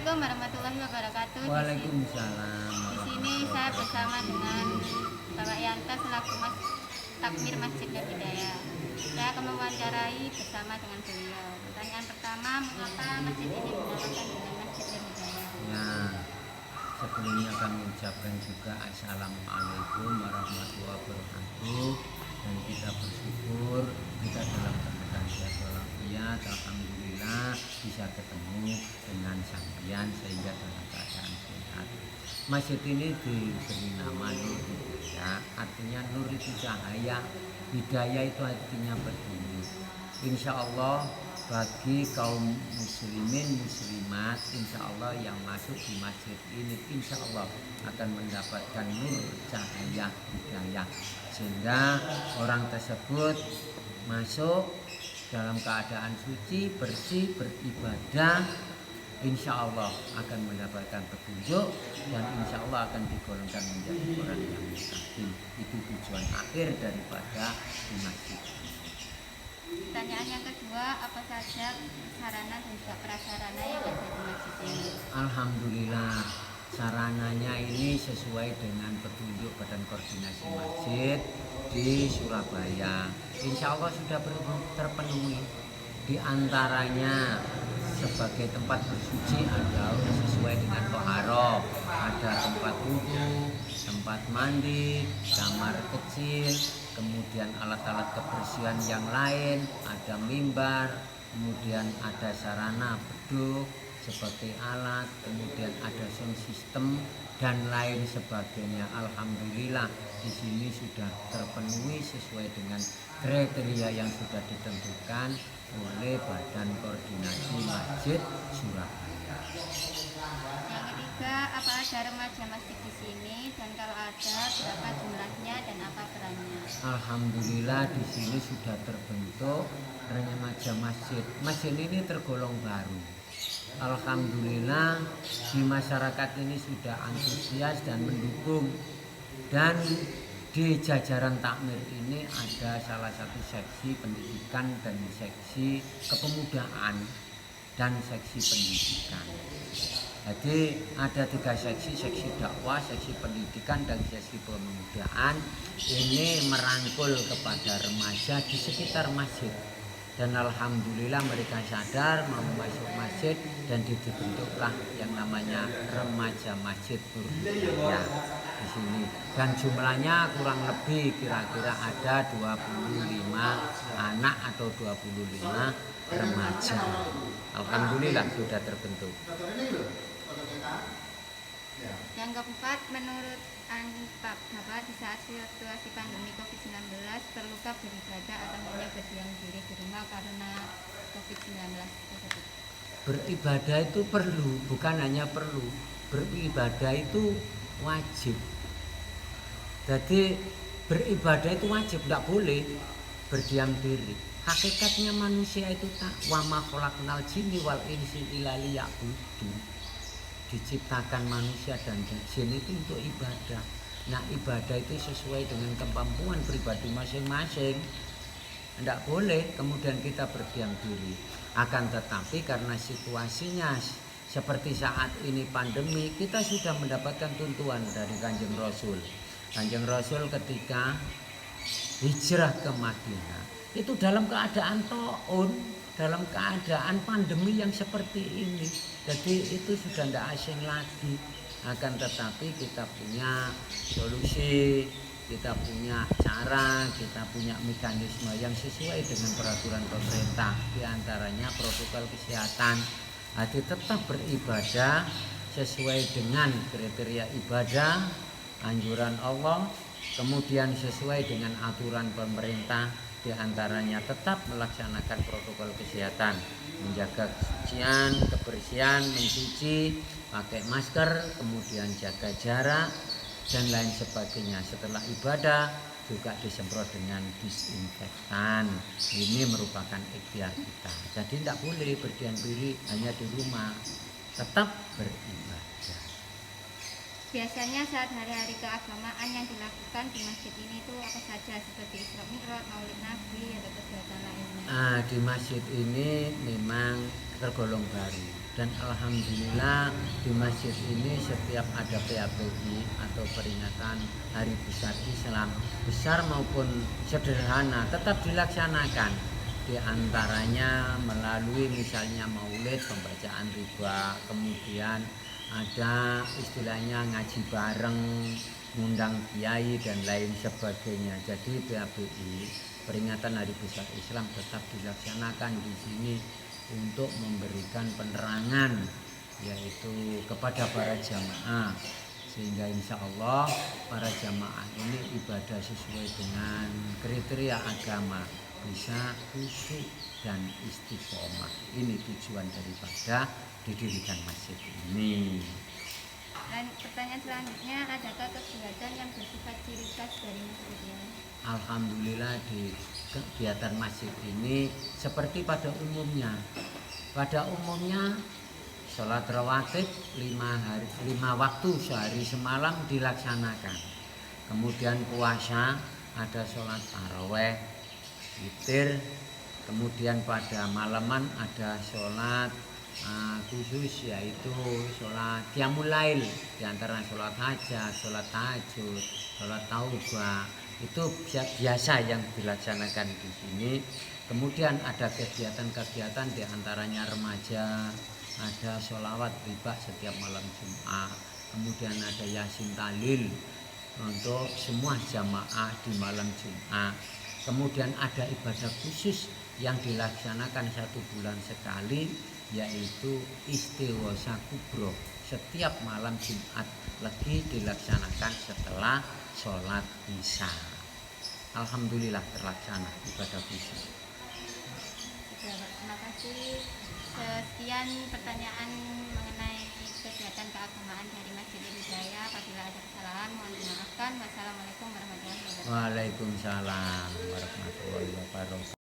Assalamualaikum warahmatullahi wabarakatuh. Waalaikumsalam. Di sini saya bersama dengan Bapak Yanta selaku Takmir Masjid Nur Hidayah. Saya akan mewawancarai bersama dengan beliau. Pertanyaan pertama, mengapa masjid ini dinamakan dengan Masjid Nur Hidayah? Ya, sebelumnya kami ucapkan juga Assalamualaikum warahmatullahi wabarakatuh. Dan kita bersyukur kita dalam keadaan sehat walafiat, alhamdulillah bisa ketemu dengan sampeyan sehingga dalam keadaan sehat. Masjid ini diberi nama Nur Hidayah, artinya nur itu cahaya, hidayah itu artinya petunjuk. Insya Allah bagi kaum muslimin muslimat, insya Allah yang masuk di masjid ini insya Allah akan mendapatkan nur cahaya hidayah, sehingga orang tersebut masuk dalam keadaan suci, bersih, beribadah, insya Allah akan mendapatkan petunjuk dan insya Allah akan digolongkan menjadi orang yang mustaqim. Itu tujuan akhir daripada di masjid. Pertanyaan yang kedua, apa saja sarana dan juga prasarana yang ada di masjid ini? Alhamdulillah, sarananya ini sesuai dengan petunjuk Badan Koordinasi Masjid di Surabaya. Insya Allah sudah terpenuhi. Di antaranya sebagai tempat bersuci ada sesuai dengan toharoh, ada tempat wudhu, tempat mandi, kamar kecil, kemudian alat-alat kebersihan yang lain, ada mimbar, kemudian ada sarana beduk sebagai alat, kemudian ada sound system dan lain sebagainya. Alhamdulillah di sini sudah terpenuhi sesuai dengan kriteria yang sudah ditentukan oleh Badan Koordinasi Masjid Surabaya. Yang ketiga, apa ada remaja masjid di sini dan kalau ada berapa jumlahnya dan apa perannya? Alhamdulillah di sini sudah terbentuk remaja masjid. Masjid ini tergolong baru. Alhamdulillah di masyarakat ini sudah antusias dan mendukung, dan di jajaran takmir ini ada salah satu seksi pendidikan dan seksi kepemudaan dan seksi pendidikan. Jadi ada 3 seksi, seksi dakwah, seksi pendidikan dan seksi pemudaan. Ini merangkul kepada remaja di sekitar masjid. Dan alhamdulillah mereka sadar mau masuk masjid dan dibentuklah yang namanya remaja masjid Nur Hidayah di sini. Dan jumlahnya kurang lebih kira-kira ada 25 anak atau 25 remaja. Alhamdulillah sudah terbentuk. Yang keempat, menurut Bapak di saat situasi pandemi COVID-19 perlukah beribadah atau hanya berdiam diri di rumah karena COVID-19 tersebut? Beribadah itu perlu, bukan hanya perlu. Beribadah itu wajib. Jadi beribadah itu wajib, tidak boleh berdiam diri. Hakikatnya manusia itu tak wa ma khalaqnal jinni wal insi illa liya'budun. Diciptakan manusia dan jin itu untuk ibadah. Nah, ibadah itu sesuai dengan kemampuan pribadi masing-masing. Tidak boleh kemudian kita berdiam diri. Akan tetapi karena situasinya seperti saat ini pandemi, kita sudah mendapatkan tuntunan dari Kanjeng Rasul. Kanjeng Rasul ketika hijrah ke Madinah itu dalam keadaan taun, dalam keadaan pandemi yang seperti ini. Jadi itu sudah tidak asing lagi. Akan tetapi kita punya solusi, kita punya cara, kita punya mekanisme yang sesuai dengan peraturan pemerintah. Di antaranya protokol kesehatan. Jadi tetap beribadah sesuai dengan kriteria ibadah, anjuran Allah, kemudian sesuai dengan aturan pemerintah. Di antaranya tetap melaksanakan protokol kesehatan, menjaga kesucian, kebersihan, mencuci, pakai masker, kemudian jaga jarak dan lain sebagainya. Setelah ibadah juga disemprot dengan disinfektan. Ini merupakan ikhtiar kita. Jadi tidak boleh berdiam diri hanya di rumah, tetap beribadah. Biasanya saat hari-hari keagamaan yang dilakukan di masjid ini itu apa saja, seperti Isra Mi'raj, Maulid Nabi atau kegiatan lainnya? Di masjid ini memang tergolong baru. Dan alhamdulillah di masjid ini setiap ada PABI atau peringatan Hari Besar Islam, besar maupun sederhana, tetap dilaksanakan. Di antaranya melalui misalnya maulid, pembacaan riba, kemudian ada istilahnya ngaji bareng, ngundang kiai dan lain sebagainya. Jadi PABI, peringatan Hari Besar Islam, tetap dilaksanakan di sini untuk memberikan penerangan yaitu kepada para jamaah, sehingga insya Allah para jamaah ini ibadah sesuai dengan kriteria agama, bisa khusyuk dan istiqomah. Ini tujuan daripada didirikan masjid ini. Dan pertanyaan selanjutnya, adakah kegiatan yang bersifat ciri khas dari masjid ini? Alhamdulillah di kegiatan masjid ini seperti pada umumnya. Pada umumnya sholat rawatib 5 waktu sehari semalam dilaksanakan. Kemudian puasa ada sholat taraweh, witir. Kemudian pada malaman ada sholat khusus yaitu sholat qiyamul lail, diantara sholat hajat, sholat tahajud, sholat taubah. Itu biasa yang dilaksanakan di sini. Kemudian ada kegiatan-kegiatan diantaranya remaja, ada sholawat riba setiap malam Jumat. Kemudian ada yasin talil untuk semua jamaah di malam Jumat. Kemudian ada ibadah khusus yang dilaksanakan 1 bulan sekali, yaitu istighosa kubro, setiap malam Jumat lagi dilaksanakan setelah sholat isya. Alhamdulillah terlaksana ibadah khusus. Terima kasih. Sekian pertanyaan mengenai kegiatan keagamaan dari Masjid Hidayah. Apabila ada kesalahan mohon dimaafkan. Wassalamualaikum warahmatullahi wabarakatuh. Waalaikumsalam warahmatullahi wabarakatuh.